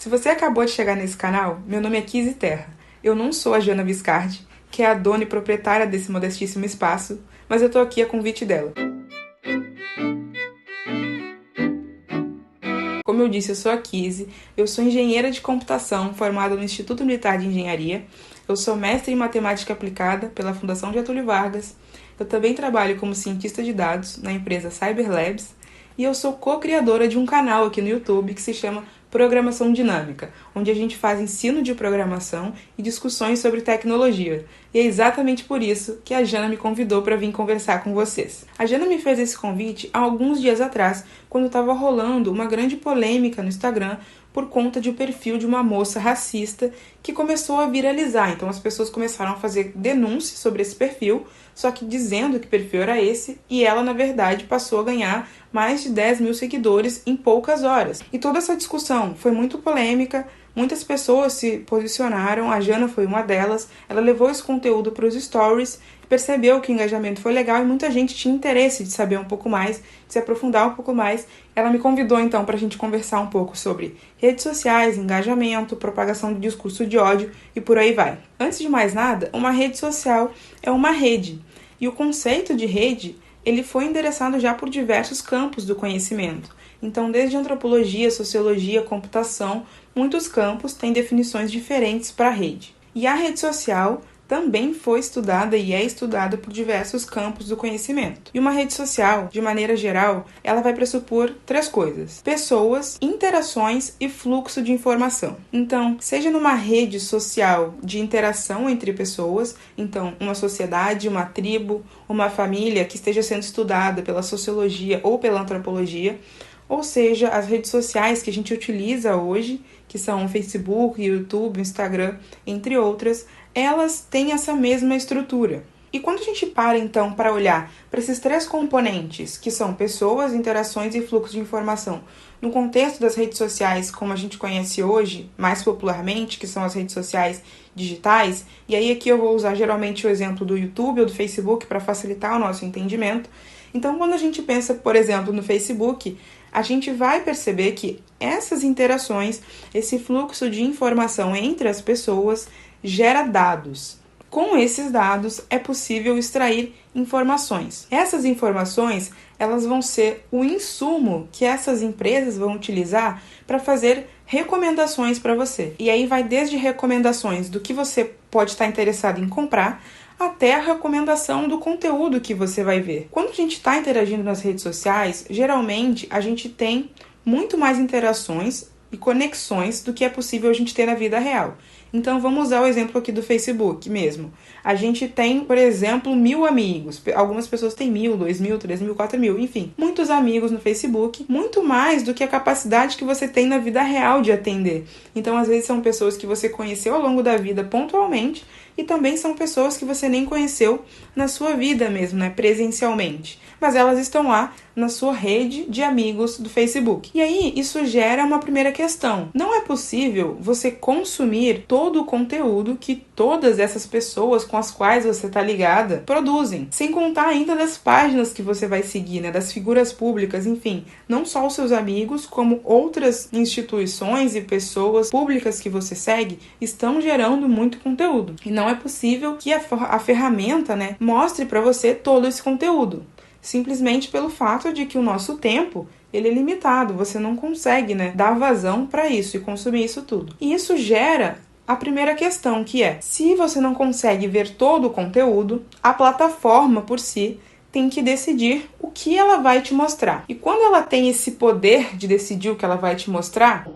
Se você acabou de chegar nesse canal, meu nome é Kizzy Terra. Eu não sou a Jana Viscardi, que é a dona e proprietária desse modestíssimo espaço, mas eu tô aqui a convite dela. Como eu disse, eu sou a Kizzy, eu sou engenheira de computação formada no Instituto Militar de Engenharia, eu sou mestre em matemática aplicada pela Fundação Getúlio Vargas, eu também trabalho como cientista de dados na empresa Cyberlabs e eu sou co-criadora de um canal aqui no YouTube que se chama Programação Dinâmica, onde a gente faz ensino de programação e discussões sobre tecnologia. E é exatamente por isso que a Jana me convidou para vir conversar com vocês. A Jana me fez esse convite há alguns dias atrás, quando estava rolando uma grande polêmica no Instagram por conta de um perfil de uma moça racista que começou a viralizar. Então as pessoas começaram a fazer denúncias sobre esse perfil, só que dizendo que perfil era esse, e ela, na verdade, passou a ganhar mais de 10 mil seguidores em poucas horas. E toda essa discussão foi muito polêmica, muitas pessoas se posicionaram, a Jana foi uma delas, ela levou esse conteúdo para os stories, percebeu que o engajamento foi legal e muita gente tinha interesse de saber um pouco mais, de se aprofundar um pouco mais. Ela me convidou então para a gente conversar um pouco sobre redes sociais, engajamento, propagação de discurso de ódio e por aí vai. Antes de mais nada, uma rede social é uma rede, e o conceito de rede ele foi endereçado já por diversos campos do conhecimento. Então, desde antropologia, sociologia, computação, muitos campos têm definições diferentes para a rede. E a rede social também foi estudada e é estudada por diversos campos do conhecimento. E uma rede social, de maneira geral, ela vai pressupor 3 coisas: pessoas, interações e fluxo de informação. Então, seja numa rede social de interação entre pessoas, então uma sociedade, uma tribo, uma família que esteja sendo estudada pela sociologia ou pela antropologia, ou seja, as redes sociais que a gente utiliza hoje, que são o Facebook, YouTube, Instagram, entre outras, elas têm essa mesma estrutura. E quando a gente para, então, para olhar para esses 3 componentes, que são pessoas, interações e fluxo de informação, no contexto das redes sociais, como a gente conhece hoje, mais popularmente, que são as redes sociais digitais, e aí aqui eu vou usar geralmente o exemplo do YouTube ou do Facebook para facilitar o nosso entendimento. Então, quando a gente pensa, por exemplo, no Facebook, a gente vai perceber que essas interações, esse fluxo de informação entre as pessoas, gera dados. Com esses dados é possível extrair informações. Essas informações, elas vão ser o insumo que essas empresas vão utilizar para fazer recomendações para você. E aí vai desde recomendações do que você pode estar interessado em comprar, até a recomendação do conteúdo que você vai ver. Quando a gente está interagindo nas redes sociais, geralmente a gente tem muito mais interações e conexões do que é possível a gente ter na vida real. Então vamos usar o exemplo aqui do Facebook mesmo. A gente tem, por exemplo, 1000 amigos. Algumas pessoas têm 1000, 2000, 3000, 4000, enfim. Muitos amigos no Facebook, muito mais do que a capacidade que você tem na vida real de atender. Então às vezes são pessoas que você conheceu ao longo da vida pontualmente e também são pessoas que você nem conheceu na sua vida mesmo, né, presencialmente. Mas elas estão lá na sua rede de amigos do Facebook. E aí, isso gera uma primeira questão. Não é possível você consumir todo o conteúdo que todas essas pessoas com as quais você está ligada produzem. Sem contar ainda das páginas que você vai seguir, né, das figuras públicas, enfim. Não só os seus amigos, como outras instituições e pessoas públicas que você segue estão gerando muito conteúdo. E não é possível que a ferramenta, né, mostre para você todo esse conteúdo. Simplesmente pelo fato de que o nosso tempo ele é limitado, você não consegue, né, dar vazão para isso e consumir isso tudo. E isso gera a primeira questão, que é: se você não consegue ver todo o conteúdo, a plataforma por si tem que decidir o que ela vai te mostrar. E quando ela tem esse poder de decidir o que ela vai te mostrar,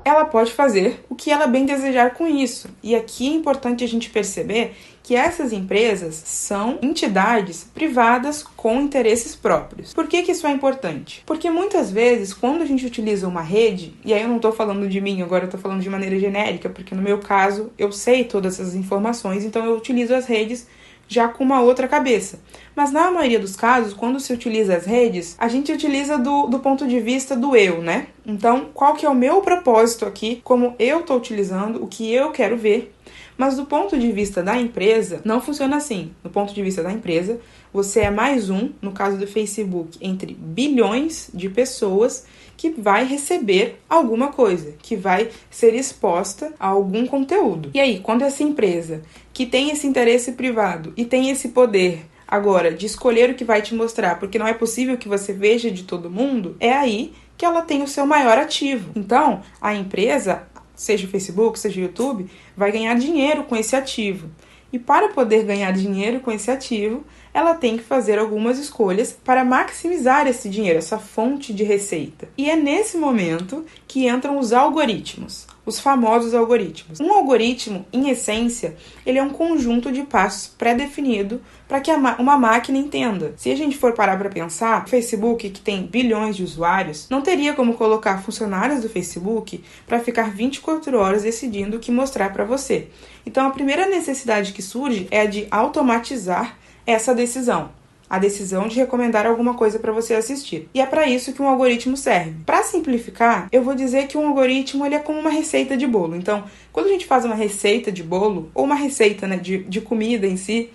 ela pode fazer o que ela bem desejar com isso. E aqui é importante a gente perceber que essas empresas são entidades privadas com interesses próprios. Por que isso é importante? Porque muitas vezes, quando a gente utiliza uma rede, e aí eu não estou falando de mim, agora eu estou falando de maneira genérica, porque no meu caso eu sei todas essas informações, então eu utilizo as redes já com uma outra cabeça. Mas na maioria dos casos, quando se utiliza as redes, a gente utiliza do ponto de vista do eu, né? Então, qual que é o meu propósito aqui, como eu estou utilizando, o que eu quero ver. Mas do ponto de vista da empresa, não funciona assim. Do ponto de vista da empresa, Você é mais um, no caso do Facebook, entre bilhões de pessoas que vai receber alguma coisa, que vai ser exposta a algum conteúdo. E aí, quando essa empresa que tem esse interesse privado e tem esse poder agora de escolher o que vai te mostrar, porque não é possível que você veja de todo mundo, é aí que ela tem o seu maior ativo. Então, a empresa, seja o Facebook, seja o YouTube, vai ganhar dinheiro com esse ativo. E para poder ganhar dinheiro com esse ativo, ela tem que fazer algumas escolhas para maximizar esse dinheiro, essa fonte de receita. E é nesse momento que entram os algoritmos, os famosos algoritmos. Um algoritmo, em essência, ele é um conjunto de passos pré-definido para que uma máquina entenda. Se a gente for parar para pensar, o Facebook, que tem bilhões de usuários, não teria como colocar funcionários do Facebook para ficar 24 horas decidindo o que mostrar para você. Então, a primeira necessidade que surge é a de automatizar essa decisão. A decisão de recomendar alguma coisa para você assistir. E é para isso que um algoritmo serve. Para simplificar, eu vou dizer que um algoritmo ele é como uma receita de bolo. Então, quando a gente faz uma receita de bolo, ou uma receita, né, de comida em si,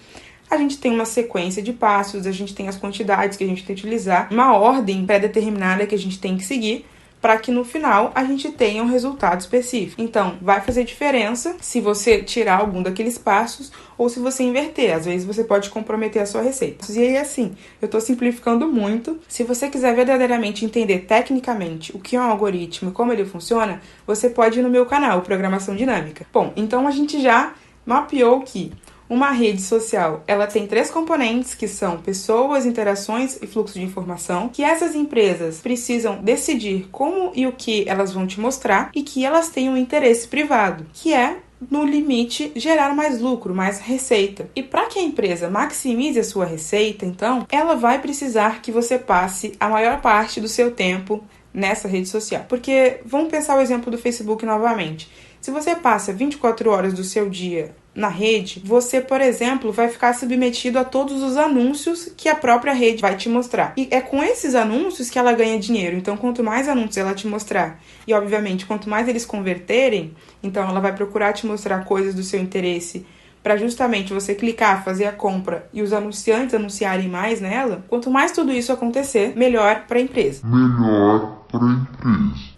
a gente tem uma sequência de passos, a gente tem as quantidades que a gente tem que utilizar, uma ordem pré-determinada que a gente tem que seguir, para que no final a gente tenha um resultado específico. Então, vai fazer diferença se você tirar algum daqueles passos ou se você inverter. Às vezes você pode comprometer a sua receita. E aí, assim, eu estou simplificando muito. Se você quiser verdadeiramente entender tecnicamente o que é um algoritmo e como ele funciona, você pode ir no meu canal, Programação Dinâmica. Bom, então a gente já mapeou que uma rede social, ela tem 3 componentes, que são pessoas, interações e fluxo de informação, que essas empresas precisam decidir como e o que elas vão te mostrar e que elas têm um interesse privado, que é, no limite, gerar mais lucro, mais receita. E para que a empresa maximize a sua receita, então, ela vai precisar que você passe a maior parte do seu tempo nessa rede social. Porque, vamos pensar o exemplo do Facebook novamente. Se você passa 24 horas do seu dia na rede, você, por exemplo, vai ficar submetido a todos os anúncios que a própria rede vai te mostrar. E é com esses anúncios que ela ganha dinheiro. Então, quanto mais anúncios ela te mostrar, e obviamente, quanto mais eles converterem, então ela vai procurar te mostrar coisas do seu interesse para justamente você clicar, fazer a compra e os anunciantes anunciarem mais nela. Quanto mais tudo isso acontecer, melhor para a empresa.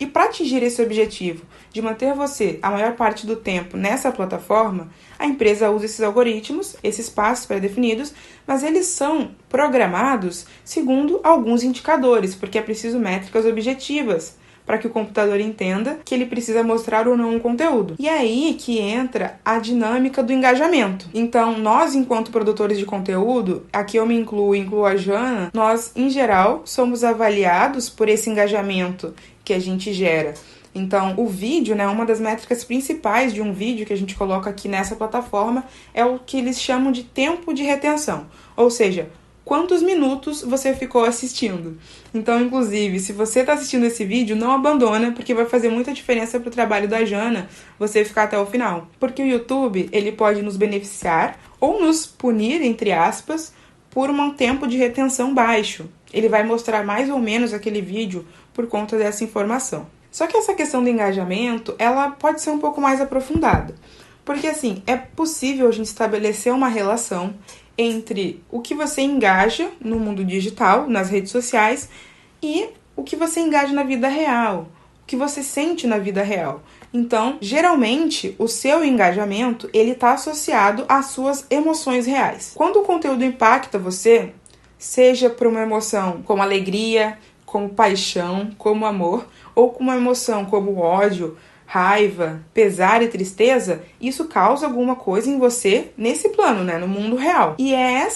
E para atingir esse objetivo de manter você a maior parte do tempo nessa plataforma, a empresa usa esses algoritmos, esses passos pré-definidos, mas eles são programados segundo alguns indicadores, porque é preciso métricas objetivas para que o computador entenda que ele precisa mostrar ou não um conteúdo. E é aí que entra a dinâmica do engajamento. Então, nós, enquanto produtores de conteúdo, aqui eu me incluo a Jana, nós, em geral, somos avaliados por esse engajamento que a gente gera. Então, o vídeo, né, uma das métricas principais de um vídeo que a gente coloca aqui nessa plataforma é o que eles chamam de tempo de retenção. Ou seja, quantos minutos você ficou assistindo. Então, inclusive, se você está assistindo esse vídeo, não abandona, porque vai fazer muita diferença para o trabalho da Jana você ficar até o final. Porque o YouTube, ele pode nos beneficiar ou nos punir, entre aspas, por um tempo de retenção baixo. Ele vai mostrar mais ou menos aquele vídeo por conta dessa informação. Só que essa questão do engajamento, ela pode ser um pouco mais aprofundada. Porque, assim, é possível a gente estabelecer uma relação entre o que você engaja no mundo digital, nas redes sociais, e o que você engaja na vida real, o que você sente na vida real. Então, geralmente, o seu engajamento, ele está associado às suas emoções reais. Quando o conteúdo impacta você, seja por uma emoção como alegria, como paixão, como amor, ou com uma emoção como ódio, raiva, pesar e tristeza, isso causa alguma coisa em você nesse plano, né, no mundo real. E é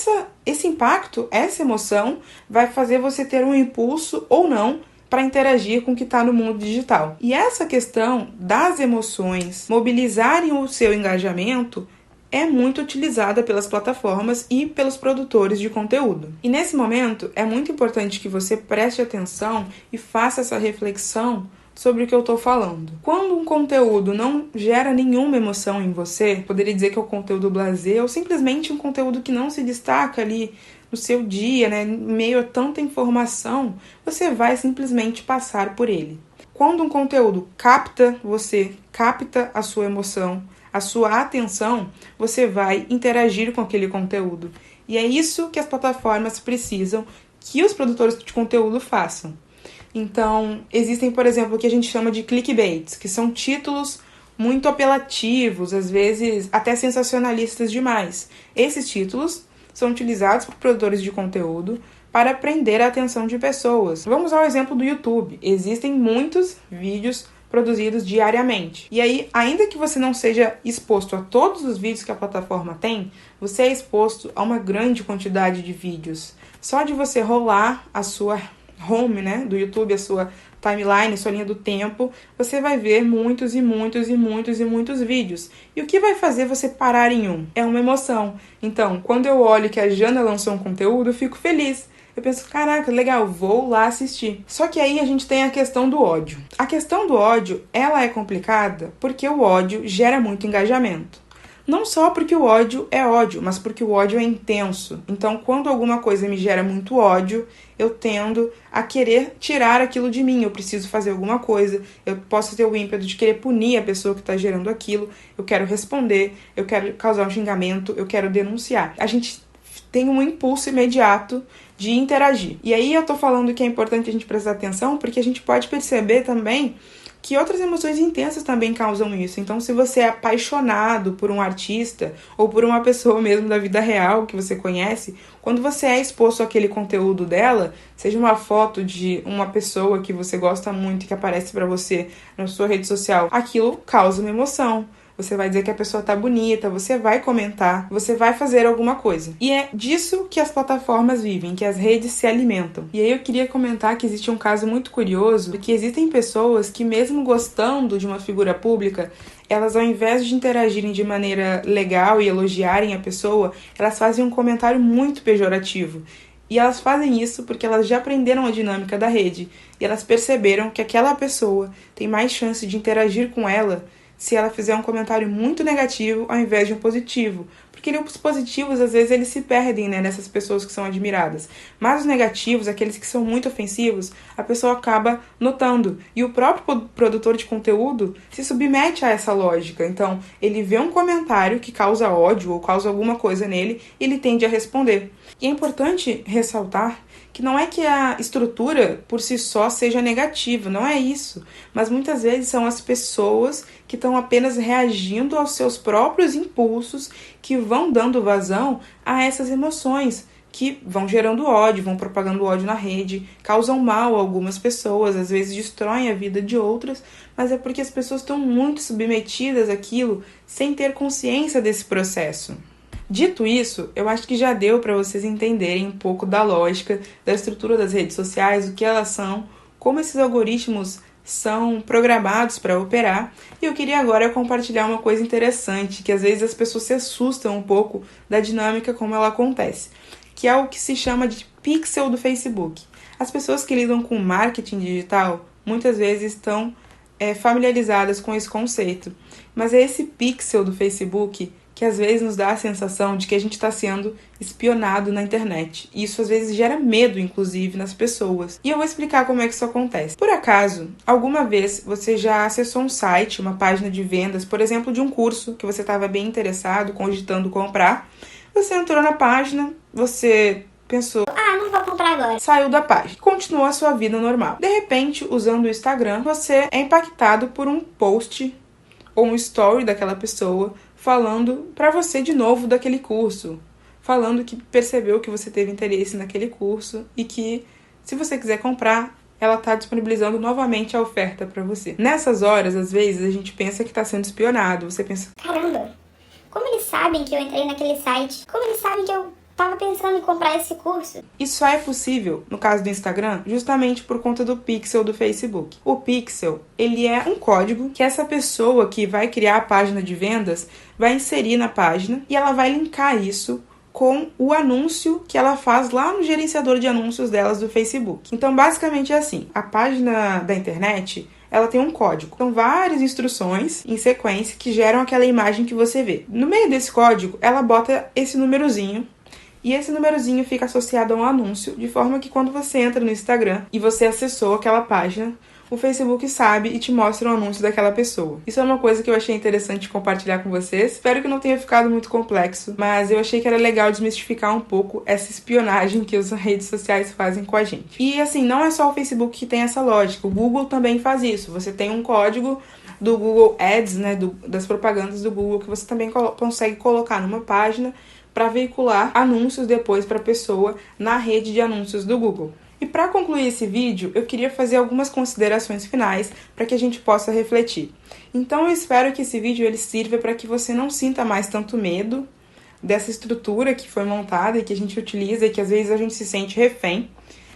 esse impacto, essa emoção, vai fazer você ter um impulso ou não para interagir com o que está no mundo digital. E essa questão das emoções mobilizarem o seu engajamento é muito utilizada pelas plataformas e pelos produtores de conteúdo. E nesse momento, é muito importante que você preste atenção e faça essa reflexão sobre o que eu estou falando. Quando um conteúdo não gera nenhuma emoção em você, poderia dizer que é um conteúdo blasé ou simplesmente um conteúdo que não se destaca ali no seu dia, né, em meio a tanta informação, você vai simplesmente passar por ele. Quando um conteúdo capta você, capta a sua emoção, a sua atenção, você vai interagir com aquele conteúdo. E é isso que as plataformas precisam que os produtores de conteúdo façam. Então, existem, por exemplo, o que a gente chama de clickbaits, que são títulos muito apelativos, às vezes até sensacionalistas demais. Esses títulos são utilizados por produtores de conteúdo para prender a atenção de pessoas. Vamos ao exemplo do YouTube. Existem muitos vídeos produzidos diariamente. E aí, ainda que você não seja exposto a todos os vídeos que a plataforma tem, você é exposto a uma grande quantidade de vídeos. Só de você rolar a sua home, né, do YouTube, a sua timeline, a sua linha do tempo, você vai ver muitos e muitos e muitos e muitos vídeos. E o que vai fazer você parar em um? É uma emoção. Então, quando eu olho que a Jana lançou um conteúdo, eu fico feliz. Eu penso, caraca, legal, vou lá assistir. Só que aí a gente tem a questão do ódio. A questão do ódio, ela é complicada porque o ódio gera muito engajamento. Não só porque o ódio é ódio, mas porque o ódio é intenso. Então, quando alguma coisa me gera muito ódio, eu tendo a querer tirar aquilo de mim. Eu preciso fazer alguma coisa, eu posso ter o ímpeto de querer punir a pessoa que está gerando aquilo, eu quero responder, eu quero causar um xingamento, eu quero denunciar. A gente tem um impulso imediato de interagir. E aí eu tô falando que é importante a gente prestar atenção, porque a gente pode perceber também que outras emoções intensas também causam isso. Então, se você é apaixonado por um artista ou por uma pessoa mesmo da vida real que você conhece, quando você é exposto àquele conteúdo dela, seja uma foto de uma pessoa que você gosta muito e que aparece pra você na sua rede social, aquilo causa uma emoção. Você vai dizer que a pessoa tá bonita, você vai comentar, você vai fazer alguma coisa. E é disso que as plataformas vivem, que as redes se alimentam. E aí eu queria comentar que existe um caso muito curioso, que existem pessoas que mesmo gostando de uma figura pública, elas ao invés de interagirem de maneira legal e elogiarem a pessoa, elas fazem um comentário muito pejorativo. E elas fazem isso porque elas já aprenderam a dinâmica da rede. E elas perceberam que aquela pessoa tem mais chance de interagir com ela se ela fizer um comentário muito negativo ao invés de um positivo. Porque os positivos, às vezes, eles se perdem, né, nessas pessoas que são admiradas. Mas os negativos, aqueles que são muito ofensivos, a pessoa acaba notando. E o próprio produtor de conteúdo se submete a essa lógica. Então, ele vê um comentário que causa ódio ou causa alguma coisa nele e ele tende a responder. E é importante ressaltar que não é que a estrutura por si só seja negativa, não é isso. Mas muitas vezes são as pessoas que estão apenas reagindo aos seus próprios impulsos que vão dando vazão a essas emoções, que vão gerando ódio, vão propagando ódio na rede, causam mal a algumas pessoas, às vezes destroem a vida de outras, mas é porque as pessoas estão muito submetidas àquilo sem ter consciência desse processo. Dito isso, eu acho que já deu para vocês entenderem um pouco da lógica, da estrutura das redes sociais, o que elas são, como esses algoritmos são programados para operar. E eu queria agora compartilhar uma coisa interessante, que às vezes as pessoas se assustam um pouco da dinâmica como ela acontece, que é o que se chama de pixel do Facebook. As pessoas que lidam com marketing digital muitas vezes estão familiarizadas com esse conceito, mas é esse pixel do Facebook que às vezes nos dá a sensação de que a gente está sendo espionado na internet. E isso às vezes gera medo, inclusive, nas pessoas. E eu vou explicar como é que isso acontece. Por acaso, alguma vez você já acessou um site, uma página de vendas, por exemplo, de um curso que você estava bem interessado, cogitando comprar. Você entrou na página, você pensou, não vou comprar agora. Saiu da página, continuou a sua vida normal. De repente, usando o Instagram, você é impactado por um post ou um story daquela pessoa falando pra você de novo daquele curso, falando que percebeu que você teve interesse naquele curso e que, se você quiser comprar, ela tá disponibilizando novamente a oferta pra você. Nessas horas, às vezes, a gente pensa que tá sendo espionado. Você pensa, caramba, como eles sabem que eu entrei naquele site? Como eles sabem que eu tava pensando em comprar esse curso? Isso só é possível, no caso do Instagram, justamente por conta do pixel do Facebook. O pixel, ele é um código que essa pessoa que vai criar a página de vendas vai inserir na página e ela vai linkar isso com o anúncio que ela faz lá no gerenciador de anúncios delas do Facebook. Então, basicamente é assim, a página da internet, ela tem um código. São várias instruções em sequência que geram aquela imagem que você vê. No meio desse código, ela bota esse númerozinho, e esse númerozinho fica associado a um anúncio, de forma que quando você entra no Instagram e você acessou aquela página, o Facebook sabe e te mostra um anúncio daquela pessoa. Isso é uma coisa que eu achei interessante compartilhar com vocês. Espero que não tenha ficado muito complexo, mas eu achei que era legal desmistificar um pouco essa espionagem que as redes sociais fazem com a gente. E assim, não é só o Facebook que tem essa lógica, o Google também faz isso. Você tem um código do Google Ads, né, das propagandas do Google, que você também consegue colocar numa página para veicular anúncios depois para a pessoa na rede de anúncios do Google. E para concluir esse vídeo, eu queria fazer algumas considerações finais para que a gente possa refletir. Então eu espero que esse vídeo ele sirva para que você não sinta mais tanto medo dessa estrutura que foi montada e que a gente utiliza e que às vezes a gente se sente refém,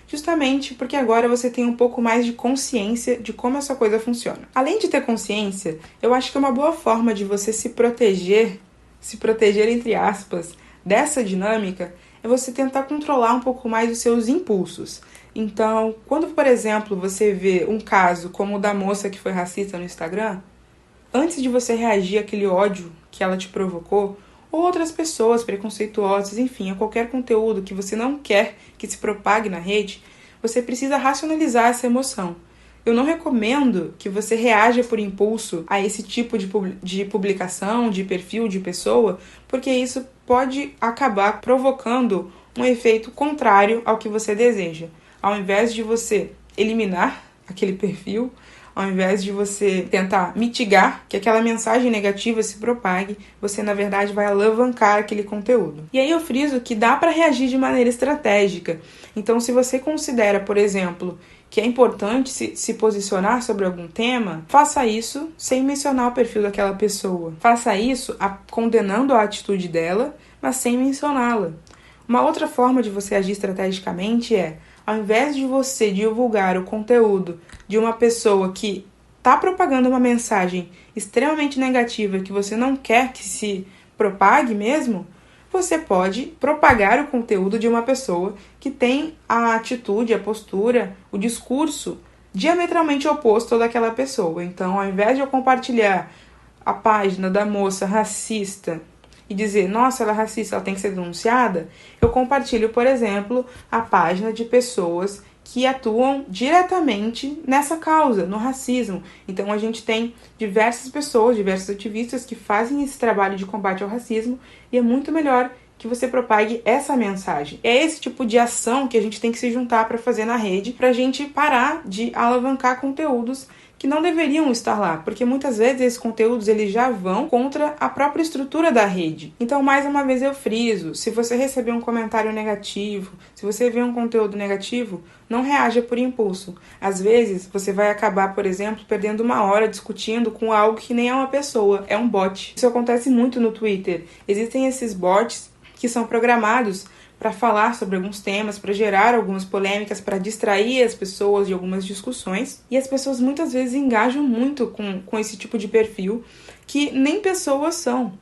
justamente porque agora você tem um pouco mais de consciência de como essa coisa funciona. Além de ter consciência, eu acho que é uma boa forma de você se proteger entre aspas, dessa dinâmica, é você tentar controlar um pouco mais os seus impulsos. Então, quando, por exemplo, você vê um caso como o da moça que foi racista no Instagram, antes de você reagir àquele ódio que ela te provocou, ou outras pessoas preconceituosas, enfim, a qualquer conteúdo que você não quer que se propague na rede, você precisa racionalizar essa emoção. Eu não recomendo que você reaja por impulso a esse tipo de publicação, de perfil, de pessoa, porque isso pode acabar provocando um efeito contrário ao que você deseja. Ao invés de você eliminar aquele perfil, ao invés de você tentar mitigar que aquela mensagem negativa se propague, você na verdade vai alavancar aquele conteúdo. E aí eu friso que dá para reagir de maneira estratégica. Então, se você considera, por exemplo, que é importante se posicionar sobre algum tema, faça isso sem mencionar o perfil daquela pessoa. Faça isso condenando a atitude dela, mas sem mencioná-la. Uma outra forma de você agir estrategicamente é, ao invés de você divulgar o conteúdo de uma pessoa que está propagando uma mensagem extremamente negativa que você não quer que se propague mesmo, você pode propagar o conteúdo de uma pessoa que tem a atitude, a postura, o discurso diametralmente oposto ao daquela pessoa. Então, ao invés de eu compartilhar a página da moça racista e dizer, nossa, ela é racista, ela tem que ser denunciada, eu compartilho, por exemplo, a página de pessoas que atuam diretamente nessa causa, no racismo. Então, a gente tem diversas pessoas, diversos ativistas que fazem esse trabalho de combate ao racismo e é muito melhor que você propague essa mensagem. É esse tipo de ação que a gente tem que se juntar para fazer na rede, para a gente parar de alavancar conteúdos que não deveriam estar lá, porque muitas vezes esses conteúdos eles já vão contra a própria estrutura da rede. Então, mais uma vez eu friso, se você receber um comentário negativo, se você vê um conteúdo negativo, não reaja por impulso. Às vezes, você vai acabar, por exemplo, perdendo uma hora discutindo com algo que nem é uma pessoa, é um bot. Isso acontece muito no Twitter. Existem esses bots que são programados para falar sobre alguns temas, para gerar algumas polêmicas, para distrair as pessoas de algumas discussões. E as pessoas muitas vezes engajam muito com esse tipo de perfil, que nem pessoas são.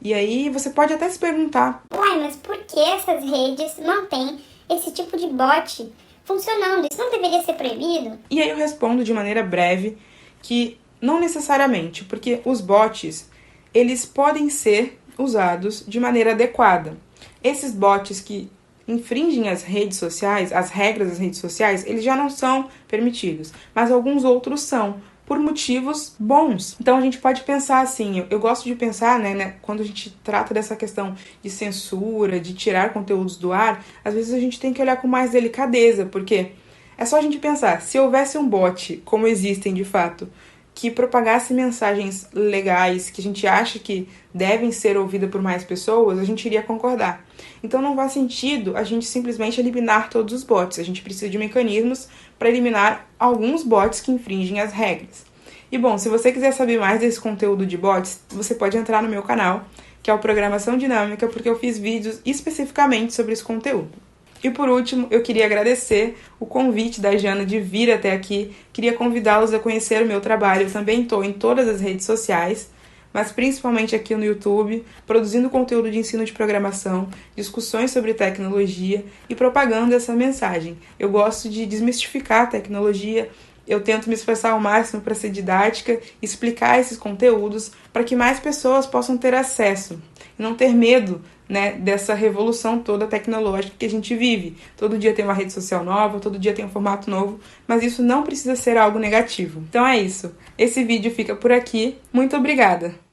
E aí você pode até se perguntar, uai, mas por que essas redes mantêm esse tipo de bot funcionando? Isso não deveria ser proibido? E aí eu respondo de maneira breve que não necessariamente, porque os bots, eles podem ser usados de maneira adequada. Esses bots que infringem as redes sociais, as regras das redes sociais, eles já não são permitidos, mas alguns outros são, por motivos bons. Então a gente pode pensar assim, eu gosto de pensar, né, quando a gente trata dessa questão de censura, de tirar conteúdos do ar, às vezes a gente tem que olhar com mais delicadeza, porque é só a gente pensar, se houvesse um bot, como existem de fato, que propagasse mensagens legais, que a gente acha que devem ser ouvidas por mais pessoas, a gente iria concordar. Então não faz sentido a gente simplesmente eliminar todos os bots. A gente precisa de mecanismos para eliminar alguns bots que infringem as regras. E bom, se você quiser saber mais desse conteúdo de bots, você pode entrar no meu canal, que é o Programação Dinâmica, porque eu fiz vídeos especificamente sobre esse conteúdo. E por último, eu queria agradecer o convite da Jana de vir até aqui. Queria convidá-los a conhecer o meu trabalho. Eu também estou em todas as redes sociais, mas principalmente aqui no YouTube, produzindo conteúdo de ensino de programação, discussões sobre tecnologia e propagando essa mensagem. Eu gosto de desmistificar a tecnologia, eu tento me esforçar ao máximo para ser didática, explicar esses conteúdos para que mais pessoas possam ter acesso e não ter medo, né, dessa revolução toda tecnológica que a gente vive. Todo dia tem uma rede social nova, todo dia tem um formato novo, mas isso não precisa ser algo negativo. Então é isso. Esse vídeo fica por aqui. Muito obrigada!